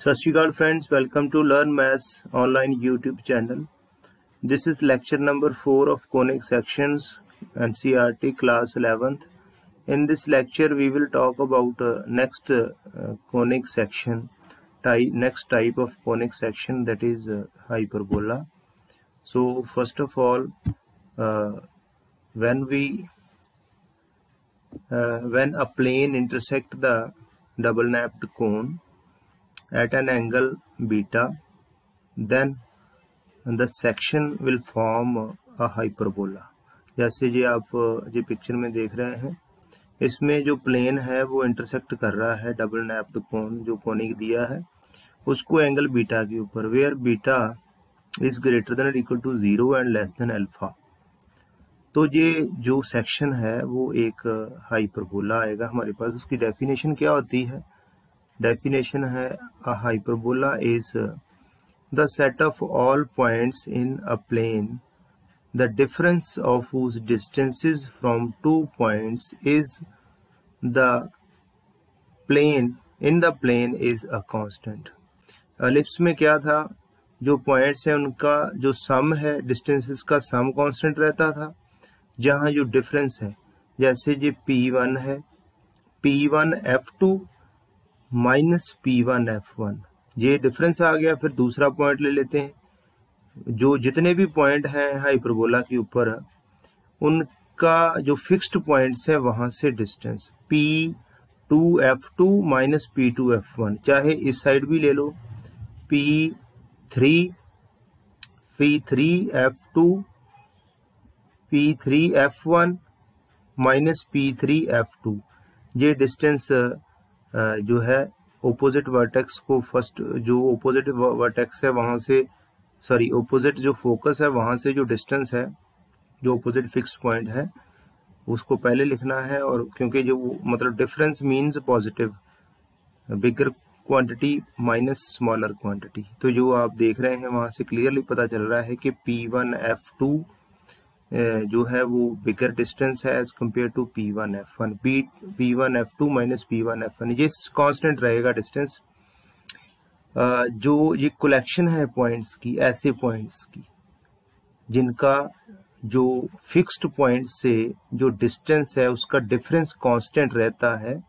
सत Shri Akal friends, welcome to learn maths online YouTube channel. This is lecture number 4 of conic sections NCERT class 11th. In this lecture we will talk about next conic section next type of conic section, that is hyperbola. So first of all, when a plane intersect the double napped cone at an angle beta, then the section will form a hyperbola. जैसे ये आप जो picture में देख रहे हैं, इसमें जो प्लेन है वो इंटरसेक्ट कर रहा है डबल नैप्ड कोन जो कोनिक दिया है उसको एंगल बीटा के ऊपर, where beta is greater than equal to 0 and less than alpha. तो ये जो सेक्शन है वो एक हाइपरबोला आएगा हमारे पास. उसकी डेफिनेशन क्या होती है? डेफिनेशन है a hyperbola is the set of all points in a plane, the difference of whose distances from two points is the plane is a constant. Ellipse में क्या था? जो पॉइंट्स है उनका जो सम है, डिस्टेंसेस का सम कांस्टेंट रहता था. जहां जो डिफरेंस है, जैसे ये P1 है, P1 F2 minus P1 F1, ये डिफरेंस आ गया. फिर दूसरा पॉइंट ले लेते हैं. जो जितने भी पॉइंट हैं हाइपरबोला के ऊपर, उनका जो फिक्स्ड पॉइंट्स है वहां से distance P2 F2 minus P2 F1, चाहे इस साइड भी ले लो, P3 F2 P3 F1 minus P3 F2. ये डिस्टेंस जो है ओपोजिट वर्टेक्स को, फर्स्ट जो ओपोजिट वर्टेक्स है वहां से, सॉरी ओपोजिट जो फोकस है वहां से जो डिस्टेंस है, जो ओपोजिट फिक्स्ड पॉइंट है उसको पहले लिखना है. और क्योंकि जो मतलब डिफरेंस मींस पॉजिटिव, बिगर क्वांटिटी माइनस स्मॉलर क्वांटिटी. तो जो आप देख रहे हैं वहां से क्लियरली पता चल रहा है कि P1 F2 जो है वो बिगर डिस्टेंस है as compare to P1 F1. P1 F2 minus P1 F1, ये कांस्टेंट रहेगा डिस्टेंस. जो ये कलेक्शन है पॉइंट्स की, ऐसे पॉइंट्स की जिनका जो फिक्स्ड पॉइंट से जो डिस्टेंस है उसका डिफरेंस कांस्टेंट रहता है,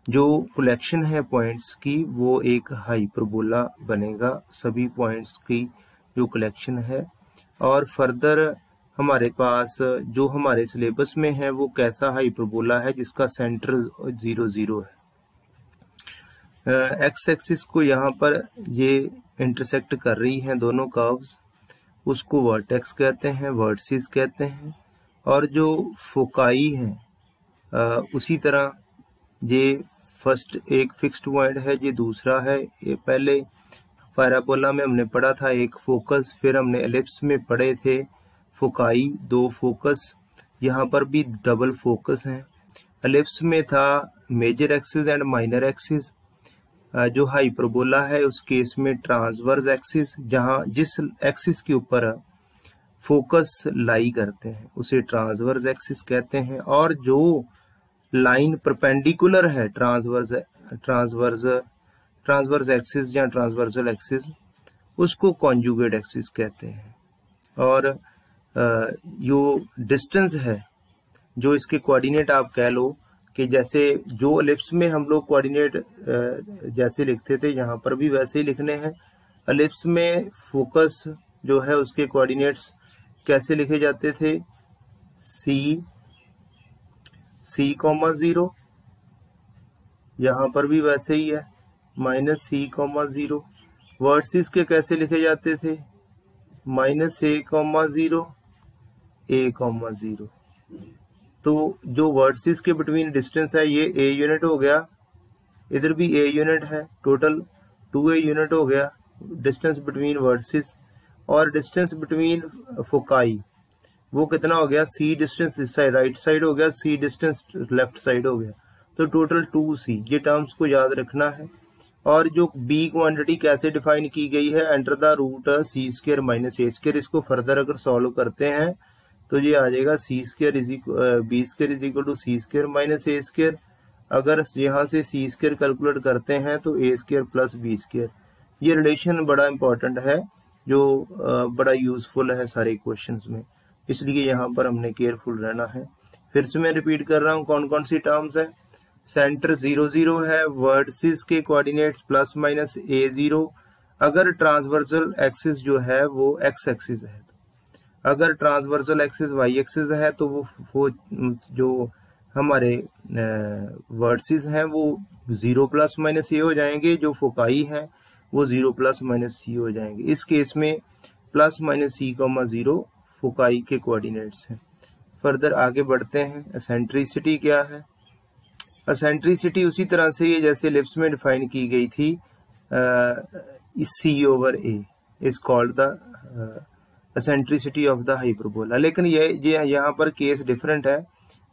जो कलेक्शन है पॉइंट्स की, वो एक हाइपरबोला बनेगा. सभी पॉइंट्स की जो कलेक्शन है. और फर्दर हमारे पास जो हमारे सिलेबस में है वो कैसा हाइपरबोला है जिसका सेंटर 0 0 है. एक्स एक्सिस को यहाँ पर ये इंटरसेक्ट कर रही हैं दोनों कर्व्स, उसको वर्टेक्स कहते हैं, वर्टिसेस कहते हैं. और जो फोकाई है उसी तरह ये फर्स्ट एक फिक्स्ड पॉइंट है, ये दूसरा है. ये पहले पैराबोला में हमने पढ़ा था एक फोकस, फिर हमने एलिप्स में पढ़े थे फोकाई, दो फोकस. यहाँ पर भी डबल फोकस हैं. एलिप्स में था major axis and minor axis. जो हाइपरबोला है उस केस में ट्रांसवर्स एक्सिस, जहाँ जिस एक्सिस के ऊपर फोकस लाई करते हैं उसे ट्रांसवर्स एक्सिस कहते हैं. और जो लाइन परपेंडिकुलर है ट्रांसवर्स एक्सिस या ट्रांसवर्सल एक्सिस, उसको कॉन्जुगेट एक्सिस कहते हैं. और जो डिस्टेंस है, जो इसके कोऑर्डिनेट आप कह लो कि जैसे जो एलिप्स में हम लोग कोऑर्डिनेट जैसे लिखते थे यहाँ पर भी वैसे ही लिखने हैं. एलिप्स में फोकस जो है उसके कोऑर्डिनेट्स कैसे लिखे जाते थे? C,0. यहाँ पर भी वैसे ही है, -C,0. वर्टिसेस के कैसे लिखे जाते थे? -A,0 A,0. तो जो वर्टिसेस के बिटवीन डिस्टेंस है ये A यूनिट हो गया, इधर भी A यूनिट है, टोटल 2A यूनिट हो गया डिस्टेंस बिटवीन वर्टिसेस. और डिस्टेंस बिटवीन फोकाई वो कितना हो गया? C डिस्टेंस इस साइड राइट साइड हो गया, C डिस्टेंस लेफ्ट साइड हो गया, तो टोटल 2C. ये टर्म्स को याद रखना है. और जो B क्वांटिटी कैसे डिफाइन की गई है? Under the root C² minus A². इसको फर्दर अगर सॉल्व करते हैं तो ये आ जाएगा B² is equal to C² minus A². अगर यहाँ से सी स्क्वायर कैलकुलेट करते हैं तो ए स्क्वायर प्लस बी स्क्वायर। ये रिलेशन बड़ा इंपॉर्टेंट है, जो बड़ा यूजफुल है सारे क्वेश्चंस में, इसलिए यहाँ पर हमने केयरफुल रहना है। फिर से मैं रिपीट कर रहा हूँ कौन कौन सी टर्म्स है। सेंटर 0 0 है, वर्टिसेस के कोऑर्डिनेट्स प्लस माइनस a0 अगर ट्रांसवर्सल एक्सिस जो है वो x एक्सिस है। अगर ट्रांसवर्सल एक्सिस y एक्सिस है तो वो जो हमारे वर्टिसेस हैं वो 0 प्लस माइनस a हो जाएंगे, जो फोकाई है वो 0 प्लस माइनस c हो जाएंगे। इस केस में प्लस माइनस c, 0 फोकाई के कोऑर्डिनेट्स हैं। फर्दर आगे बढ़ते हैं। एसेंट्रिसिटी क्या है? एसेंट्रिसिटी उसी तरह से ये जैसे एलिप्स में डिफाइन की गई थी, C over A is called the eccentricity of the hyperbola. लेकिन ये यहाँ पर केस डिफरेंट है।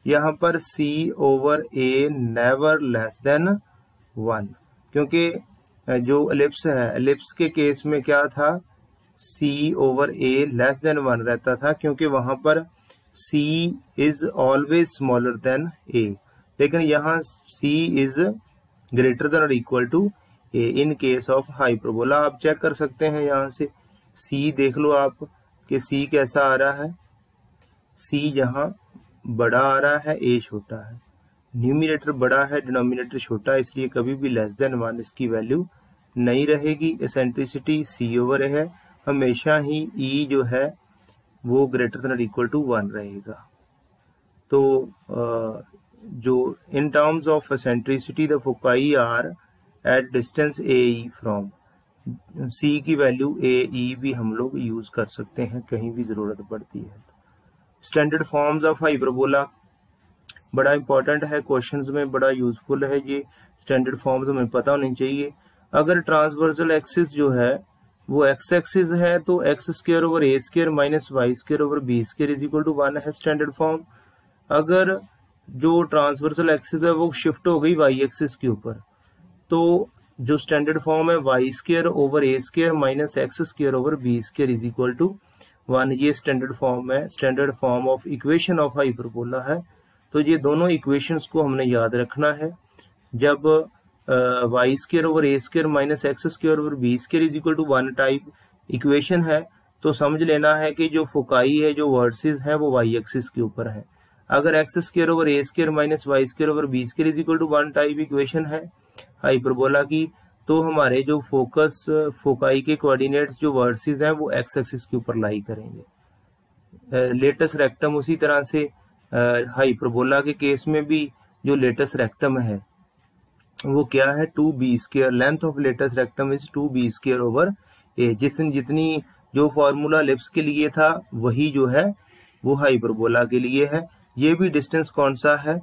यहाँ पर C over A never less than 1, क्योंकि जो एलिप्स है, एलिप्स के केस में क्या था, C over A less than 1 रहता था, क्योंकि वहां पर c is always smaller than a। लेकिन यहाँ c इज ग्रेटर देन और equal to a in case of hyperbola. आप चेक कर सकते हैं यहाँ से c देख लो आप कि c कैसा आ रहा है। c यहाँ बड़ा आ रहा है, a छोटा है, न्यूमिनेटर बड़ा है, डिनोमिनेटर छोटा है, इसलिए कभी भी लेस देन 1 इसकी वैल्यू नहीं रहेगी। एसेंट्रिसिटी c ओवर a है, हमेशा ही e जो है वो ग्रेटर देन और इक्वल टू 1 रहेगा। तो जो in terms of eccentricity the foci are at distance A E from, C की वैल्यू ए ई भी हम लोग यूज कर सकते हैं कहीं भी जरूरत पड़ती है। स्टैंडर्ड फॉर्म्स ऑफ हाइपरबोला बड़ा इंपॉर्टेंट है, क्वेश्चंस में बड़ा यूजफुल है। ये स्टैंडर्ड फॉर्म्स हमें पता होनी चाहिए। अगर ट्रांसवर्सल एक्सिस जो है वो एक्स एक्सिस है तो X square over A square minus Y square over B square is equal to 1 है स्टैंडर्ड फॉर्म। अगर जो ट्रांसवर्सल एक्सिस है वो शिफ्ट हो गई वाई एक्सिस के ऊपर, तो जो स्टैंडर्ड फॉर्म है Y square over A square minus x square over B square is equal to 1, ये स्टैंडर्ड फॉर्म है, standard form of equation of hyperbola है। तो ये दोनों इक्वेशंस को हमने याद रखना है। जब Y square over A square minus x square over B square is equal to 1 type equation है, तो समझ लेना है कि जो फोकाई है, जो वर्टिसेस है, वो वाई एक्सिस के ऊपर है। अगर X square over A square minus Y square over B square is equal to 1 type equation है हाइपरबोला की, तो हमारे जो फोकाई के कोऑर्डिनेट्स जो वर्टिसेस हैं वो एक्स एक्सिस के ऊपर लाई करेंगे। लेटस रेक्टम उसी तरह से हाइपरबोला के केस में भी जो लेटस रेक्टम है वो क्या है, 2b square. Length of latus rectum is 2b square over A. जितनी जो फॉर्मूला एलिप्स के लिए था वही जो है वो हाइपरबोला के लिए है। ये भी डिस्टेंस कौन सा है,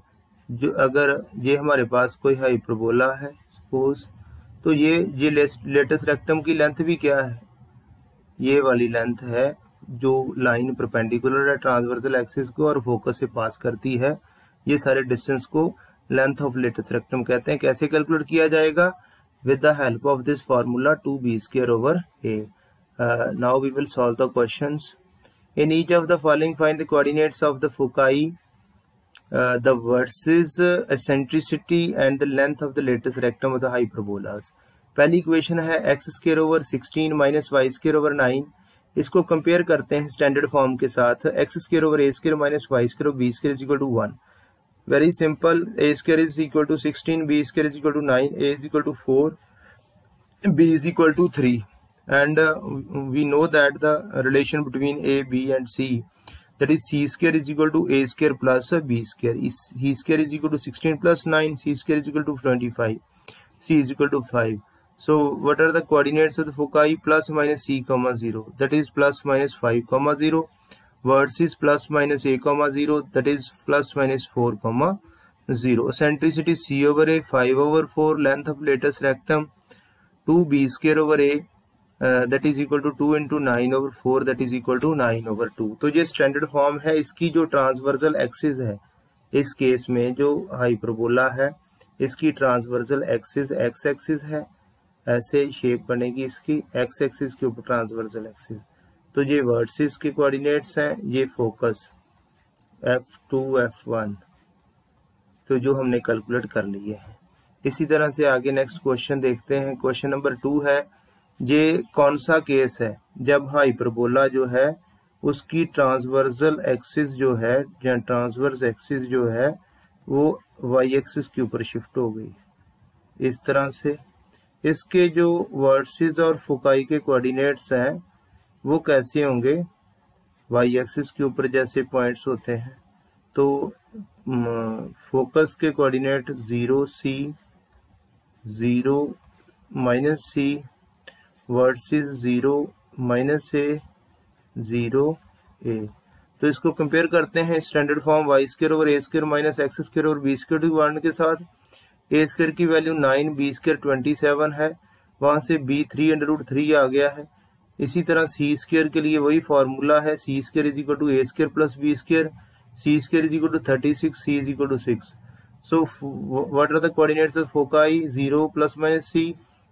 जो अगर ये हमारे पास कोई हाइपरबोला है सपोज, तो ये लेटस रेक्टम की लेंथ भी क्या है, ये वाली लेंथ है जो लाइन परपेंडिकुलर है ट्रांसवर्सल एक्सिस को और फोकस से पास करती है। ये सारे डिस्टेंस को लेंथ ऑफ लेटस रेक्टम कहते हैं। कैसे कैलकुलेट किया जाएगा? With the help of this formula 2b square over a। Now we will solve the questions. In each of the following find the coordinates of the foci, the vertices, eccentricity and the length of the latus rectum of the hyperbolas. पहली equation है X square over 16 minus Y square over 9। इसको compare करते हैं standard form के साथ, X square over A square minus Y square over B square is equal to 1। Very simple, a square is equal to 16, b square is equal to 9, a is equal to 4, b is equal to 3, and we know that the relation between a, b and c, that is c square is equal to a square plus b square. C square is equal to 16 plus 9, c square is equal to 25, c is equal to 5. So what are the coordinates of the foci? Plus minus c comma 0, that is plus minus 5 comma 0. Vertices plus minus a comma 0, that is plus minus 4 comma 0. Eccentricity c over a 5 over 4. Length of latus rectum 2b square over a, that is equal to 2 into 9 over 4, that is equal to 9 over 2. तो ये standard form है। इसकी जो transversal axis है, इस case में जो hyperbola है इसकी ट्रांसवर्सल एक्सिस एक्स एक्सिस है, ऐसे शेप बनेगी इसकी, एक्स एक्सिस के ऊपर ट्रांसवर्सल एक्सिस। तो ये वर्टिसेस के कोऑर्डिनेट्स हैं, ये फोकस F2 F1, तो जो हमने कैलकुलेट कर लिए हैं। इसी तरह से आगे नेक्स्ट क्वेश्चन देखते हैं। क्वेश्चन नंबर 2 है, ये कौन सा केस है जब हाइपरबोला जो है उसकी ट्रांसवर्सल एक्सिस जो है या ट्रांसवर्स एक्सिस जो है वो वाई एक्सिस के ऊपर शिफ्ट हो गई। इस तरह से इसके जो वर्टिसेस और फोकाई के कोऑर्डिनेट्स हैं वो कैसे होंगे, वाई एक्सिस के ऊपर जैसे पॉइंट्स होते हैं तो फोकस के coordinate 0 C 0 -C, vertices 0 -A 0 A। तो इसको कंपेयर करते हैं standard form Y square over ए स्क्वायर माइनस एक्स स्क्वायर और बी स्क्वायर डिवाइड के साथ। ए स्क्वायर की वैल्यू 9, बी स्क्वायर 27 है, वहां से बी 3√3 आ गया है। इसी तरह सी स्क्वायर के लिए वही फार्मूला है, सी square is equal to A square plus B square, C square is equal to 36, C is equal to 6। So what are the coordinates of foci? 0 plus minus C,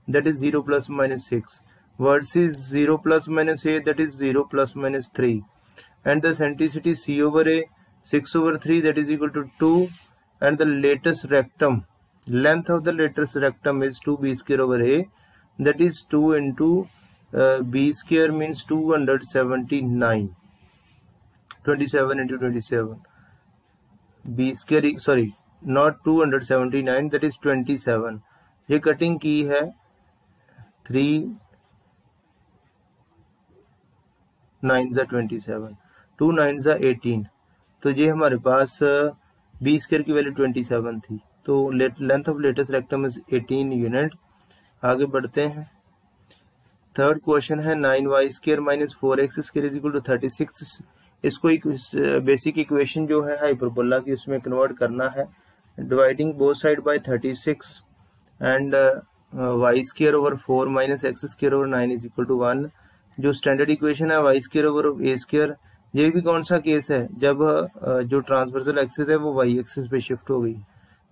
that is 0 plus minus 6. Vertices 0 plus minus A, that is 0 plus minus 3. And the centricity C over A, 6 over 3, that is equal to 2. And the latest rectum, length of the latest rectum is 2b square over A, that is 2 into b square means 279. 27 into 27. b square, sorry, not 279, that is 27। ये cutting की है 3 9 27, 2 9 18, तो ये हमारे पास B square की value 27 थी, तो length of latest rectum is 18 unit. आगे बढ़ते हैं। थर्ड क्वेश्चन है 9y square minus 4x square is equal to 36। इसको एक बेसिक इक्वेशन जो है हाइपरबोला की उसमें कन्वर्ट करना है। Dividing both side by 36 and y square over 4 minus x square over 9 is equal to 1। जो स्टैंडर्ड इक्वेशन है y square over a square, ये भी कौन सा केस है जब जो ट्रांसवर्सल एक्सिस है वो y एक्सिस पे शिफ्ट हो गई।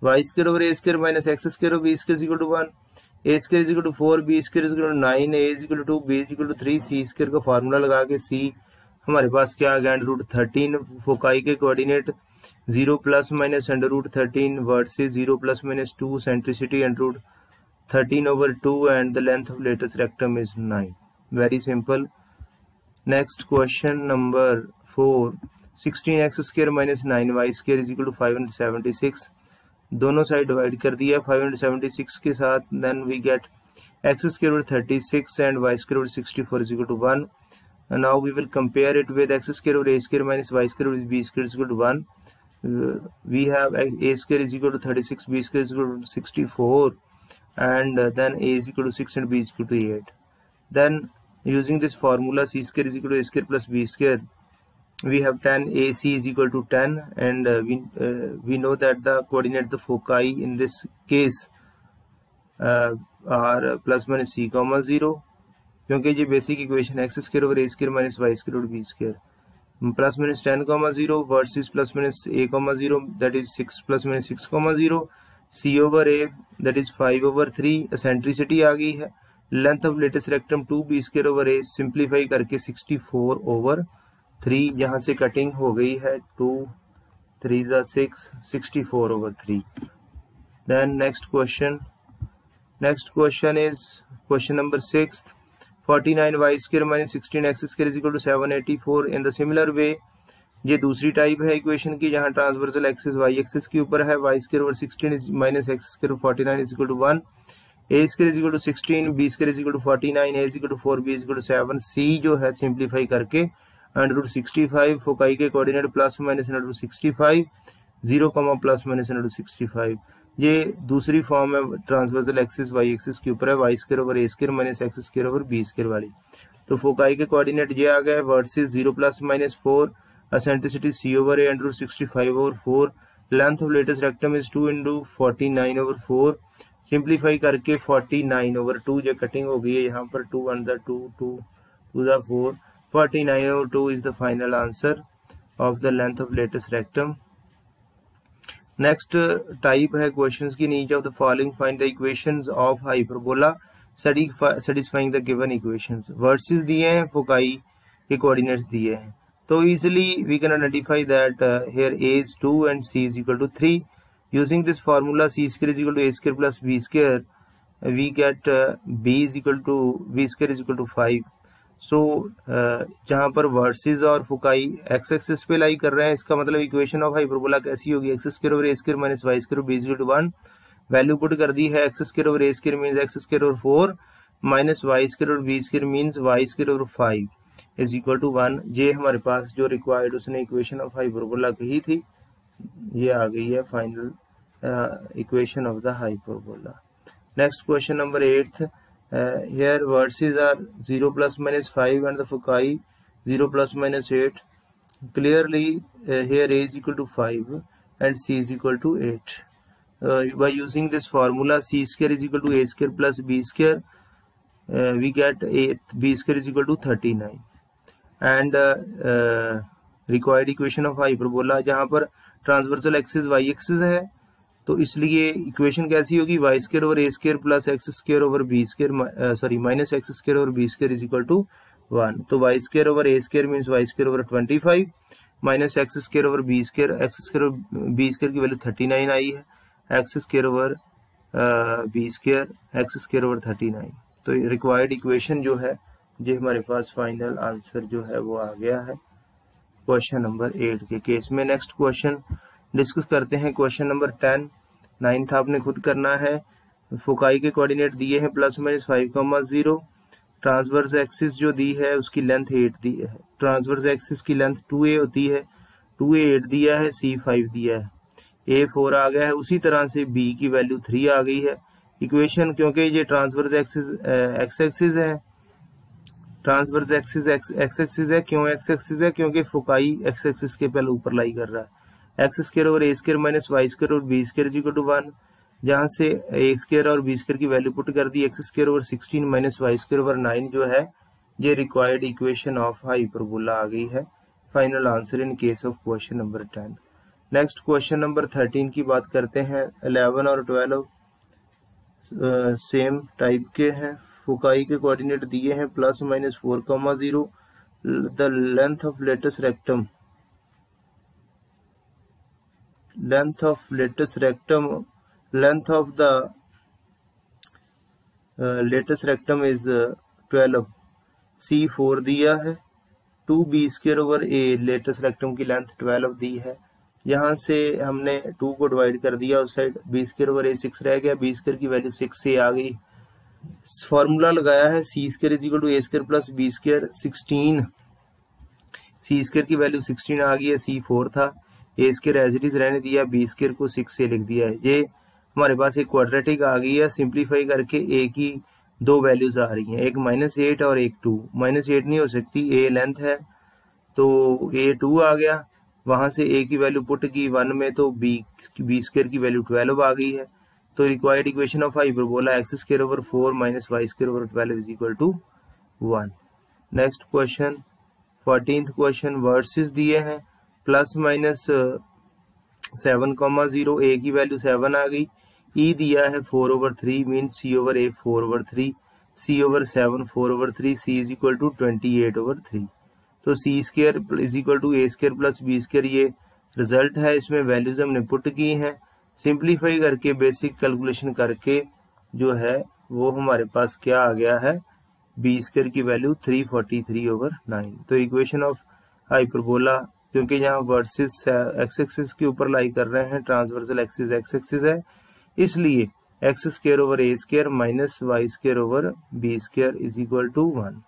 y square over a square minus x square over b square is equal to 1, a square is equal to 4, b square is equal to 9, a is equal to 2, b is equal to 3। c square का formula लगा के c हमारे पास क्या आ गया, √13। Foci के coordinate 0 plus minus √13, vertices 0 plus minus 2, centricity √13 over 2 and the length of latest rectum is 9। Very simple। Next question number 4, 16x square minus 9y square is equal to 576। दोनों side divide कर दिया 576 के साथ, then we get x square over 36 and y square over 64 is equal to 1। And now we will compare it with x square over a square minus y square over b square is equal to 1। We have a square is equal to 36, b square is equal to 64, and then a is equal to 6 and b is equal to 8. Then using this formula c square is equal to a square plus b square, we have 10 ac is equal to 10, and we know that the coordinates the foci in this case are plus minus c comma 0, क्योंकि ये basic equation X square over A square minus Y square over B square, plus minus 10 comma 0 versus plus minus A comma 0 that is 6 plus minus 6 comma 0, C over A that is 5 over 3। Eccentricity आ गई है, length of latest rectum 2b square over A, simplify करके 64 over 3, यहाँ से cutting हो गई है 2 3 6, 64 over 3। Then next question is question number 6, 49y square minus 16x square is equal to 784। In the similar way, ये दूसरी टाइप है equation की जहां ट्रांसवर्सल एक्सिस y एक्सिस के ऊपर है। y square over 16 minus x square 49 is equal to 1, a square is equal to 16, b square is equal to 49, a is equal to 4, b is equal to 7। c जो है simplify करके √65, foci के coordinate plus minus √65, 0 comma plus minus √65। ये दूसरी form है transversal axis y axis के ऊपर है, y square over a square minus x square over b square वाली। तो फोकाई के कोऑर्डिनेट ये आ गए, vertices 0 plus minus 4, eccentricity c over a √65 over 4, length of latest rectum is 2 into 49 over 4, simplify करके 49 over 2, जो कटिंग हो गई है यहाँ पर 2 1 2 2 2 4, 49 over 2 is the final answer of the length of latest rectum। Next type है questions की, नीचे of the following find the equations of hyperbola satisfying the given equations. Vertices दिए हैं, फोकाई के कोऑर्डिनेट्स दिए हैं, तो easily we can identify that here a is 2 and c is equal to 3। Using this formula C square is equal to A square plus B square, we get B is equal to B square is equal to 5। सो जहाँ पर versus और फुकाई x axis पे लाई कर रहे हैं, इसका मतलब equation of hyperbola कैसी होगी, X square over A square minus Y square B is equal to 1। Value put कर दी है, X square over A square means X square over 4 minus Y square over B square means Y square over 5 is equal to 1। ये हमारे पास जो required उसने equation of hyperbola कही थी, ये आ गई है final equation of the hyperbola. Next question number 8th, here vertices are 0 plus minus 5 and the foci 0 plus minus 8. Clearly here a is equal to 5 and c is equal to 8. By using this formula c square is equal to a square plus b square, we get b square is equal to 39 and required equation of hyperbola, जहाँ पर transversal axis y axis है तो इसलिए equation कैसी होगी, Y square over A square plus X square over B square sorry minus x square over B square is equal to 1। तो Y square over ए square means Y square over 25 minus x square over B square, X square over B square की value 39 आई है, X square over B square X square over 39। तो required equation जो है ये हमारे पास final answer जो है वो आ गया है क्वेश्चन नंबर 8 के केस में। नेक्स्ट क्वेश्चन डिस्कस करते हैं क्वेश्चन नंबर 10। 9th आपने खुद करना है। फोकाई के कोऑर्डिनेट दिए हैं प्लस माइनस 5,0, ट्रांसवर्स एक्सिस जो दी है उसकी लेंथ 8 दी है, ट्रांसवर्स एक्सिस की लेंथ 2a होती है, 2a 8 दिया है, c 5 दिया है, a 4 आ गया है। उसी तरह से b की वैल्यू 3 आ गई है। इक्वेशन क्योंकि ये ट्रांसवर्स एक्सिस एक्स एक्सिस है, ट्रांसवर्स एक्सिस एक्स एक्सिस है, क्यों एक्स एक्सिस है, क्योंकि फोकाई एक्स एक्सिस के पहले ऊपर लाई कर रहा है। एक्स स्क्वायर ओवर ए स्क्वायर माइनस वाई स्क्वायर और B square is equal to 1, जहाँ से ए स्क्वायर और बी स्क्वायर की वैल्यू पुट कर दी, X square over 16 minus Y square over 9 जो है ये रिक्वायर्ड इक्वेशन ऑफ हाइपरबोला आ गई है। Final answer in case of question number 10। Next question number 13 की बात करते हैं। 11 और 12 सेम टाइप के हैं। फोकाई के कोऑर्डिनेट दिए हैं plus minus 4,0, the length of latus rectum, length of lattice rectum, length of the lattice rectum is 12, c 4 दिया है, 2b square over a lattice rectum की लेंथ 12 दी है। यहाँ से हमने 2 को डिवाइड कर दिया उस side, b square over a 6 रह गया, b स्क्वायर की वैल्यू 6 से आ गई। फॉर्मूला लगाया है c square is equal to a square plus b square 16, c square की वैल्यू 16 आ गई है, c 4 था, A square as it is रहने दिया, बी स्क्वायर को 6 से लिख दिया है। ये हमारे पास एक क्वाड्रेटिक आ गई है, सिंप्लीफाई करके ए की 2 वैल्यूज आ रही हैं, एक -8 और एक 2। -8 नहीं हो सकती, ए लेंथ है तो ए 2 आ गया, वहां से ए की वैल्यू पुट की 1 में तो बी स्क्वायर की वैल्यू 12 आ गई है। तो required equation of hyperbola X square over 4 minus Y square over 12 is equal to 1। Next question 14th question, vertices दिए हैं प्लस माइनस 7,0, ए की वैल्यू 7 आ गई, ई दिया है 4 over 3 mean C over A 4 over 3, C over 7 4 over 3, C is equal to 28 over 3। तो सी square is equal to A square plus B square ये result है, इसमें वैल्यूज हमने पुट की हैं। सिंप्लीफाई करके बेसिक कैलकुलेशन करके जो है वो हमारे पास क्या आ गया है, बी स्क्वायर की वैल्यू 343 ओवर 9। तो इक्वेशन ऑफ हाइपरबोला, क्योंकि यहाँ वर्सेस एक्स एक्सिस के ऊपर लाई कर रहे हैं, ट्रांसवर्सल एक्सिस एक्स एक्सिस है, इसलिए X square over A square minus Y square over B square is equal to 1।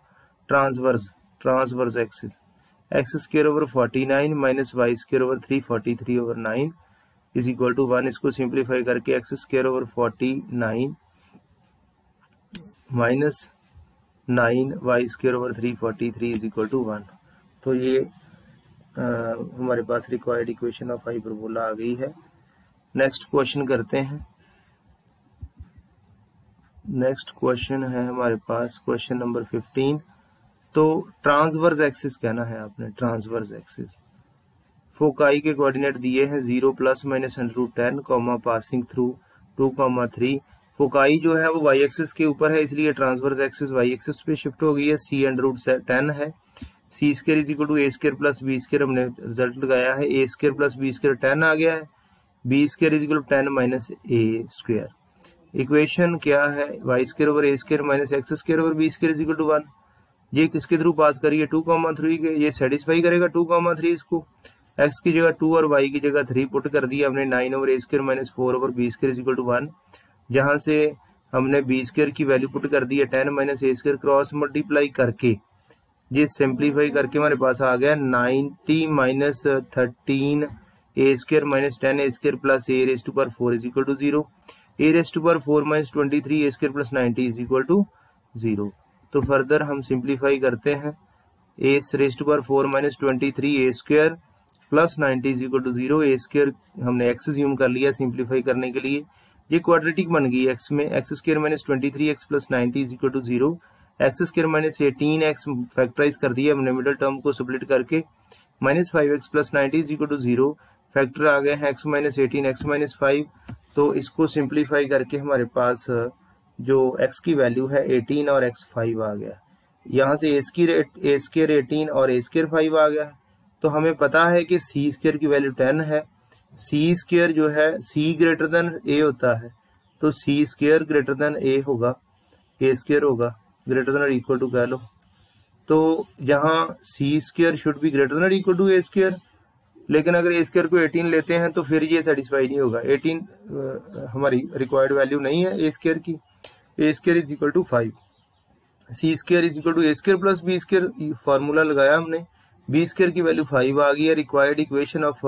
Transverse axis X square over 49 minus Y square over 343 over 9 is equal to 1। इसको simplify करके X square over 49 minus 9 Y square over 343 is equal to 1। तो ये हमारे पास required equation of hyperbola आ गई है। Next question करते हैं। नेक्स्ट क्वेश्चन है हमारे पास क्वेश्चन नंबर 15। तो ट्रांसवर्स एक्सिस कहना है आपने, ट्रांसवर्स एक्सिस। फोकाई के कोऑर्डिनेट दिए हैं 0 plus minus √10 comma passing through 2,3। Foci जो है वो वाई एक्सिस के ऊपर है, इसलिए ट्रांसवर्स एक्सिस वाई एक्सिस पे शिफ्ट हो गई है, c √10 है, सी square is equal to A square plus B square हमने रिजल्ट लगाया है, a square plus B square 10 आ गया है, b square is equal to 10 minus A square. Equation क्या है, Y square over A square minus x square over B square is equal to 1। ये किसके थ्रू पास करिए, 2,3 के, ये सेटिस्फाई करेगा 2,3 इसको। एक्स की जगह 2 और वाई की जगह 3 पुट कर दिया हमने, 9 over A square minus 4 over B square is equal to 1। जहां से हमने बी स्क्वायर की वैल्यू पुट कर दी है 10 minus A square, cross multiply करके ये सिंप्लीफाई करके हमारे पास आ गया 90 minus 13 A square minus 10 A square plus A raise to power 4 is equal to 0। A raise to power 4 minus 23 A square plus 90 is equal to 0। तो further हम simplify करते हैं, a raise to power 4 minus 23 A square plus 90 is equal to 0। A square हमने assume कर लिया simplify करने के लिए, ये क्वाड्रेटिक बन गई एक्स में, x square minus 23 x plus 90 is equal to 0। X square minus 18 x factorize कर दिया हमने मिडिल टर्म को स्प्लिट करके, minus 5 x plus 90 is equal to 0। Factor आ गए हैं एक्स माइनस 18 एक्स माइनस 5, तो इसको सिंप्लीफाई करके हमारे पास जो एक्स की वैल्यू है 18 और एक्स 5 आ गया। यहाँ से ए स्क्वायर 18 और ए स्क्वायर 5 आ गया। तो हमें पता है कि सी स्क्वायर की वैल्यू 10 है, सी स्क्वायर जो है सी ग्रेटर देन ए होता है, तो सी स्क्वायर ग्रेटर देन ए होगा, ए स्क्वायर होगा ग्रेटर देन और इक्वल टू कह लो। तो जहाँ c square should be greater than और इक्वल टू ए स्क्वायर, लेकिन अगर ए स्क्वायर को 18 लेते हैं तो फिर ये सेटिस्फाई नहीं होगा, 18 हमारी रिक्वायर्ड वैल्यू नहीं है ए स्क्वायर की। A square is equal to 5, c square is equal to A square plus B square, formula लगाया हमने, बी स्क्वायर की वैल्यू 5 आ गई है। Required equation of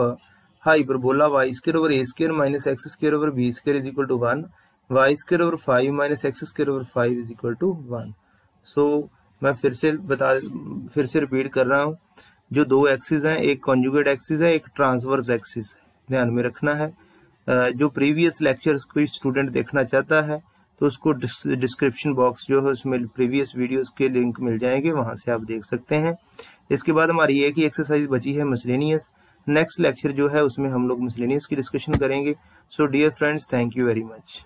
hyperbola y square over A square minus x square over B square is equal to 1, y square over 5 minus x square over 5 is equal to 1। So मैं फिर से repeat कर रहा हूँ, जो दो एक्सिस हैं, एक कॉन्जुगेट एक्सिस है, एक ट्रांसवर्स एक्सिस है, ध्यान में रखना है। जो प्रीवियस लेक्चर्स कोई स्टूडेंट देखना चाहता है तो उसको डिस्क्रिप्शन बॉक्स जो है उसमें प्रीवियस वीडियोस के लिंक मिल जाएंगे, वहां से आप देख सकते हैं। इसके बाद हमारी एक ही एक्सरसाइज बची है मिसलेनियस, नेक्स्ट लेक्चर जो है उसमें हम लोग मिसलेनियस की डिस्कशन करेंगे। So dear friends, thank you very much.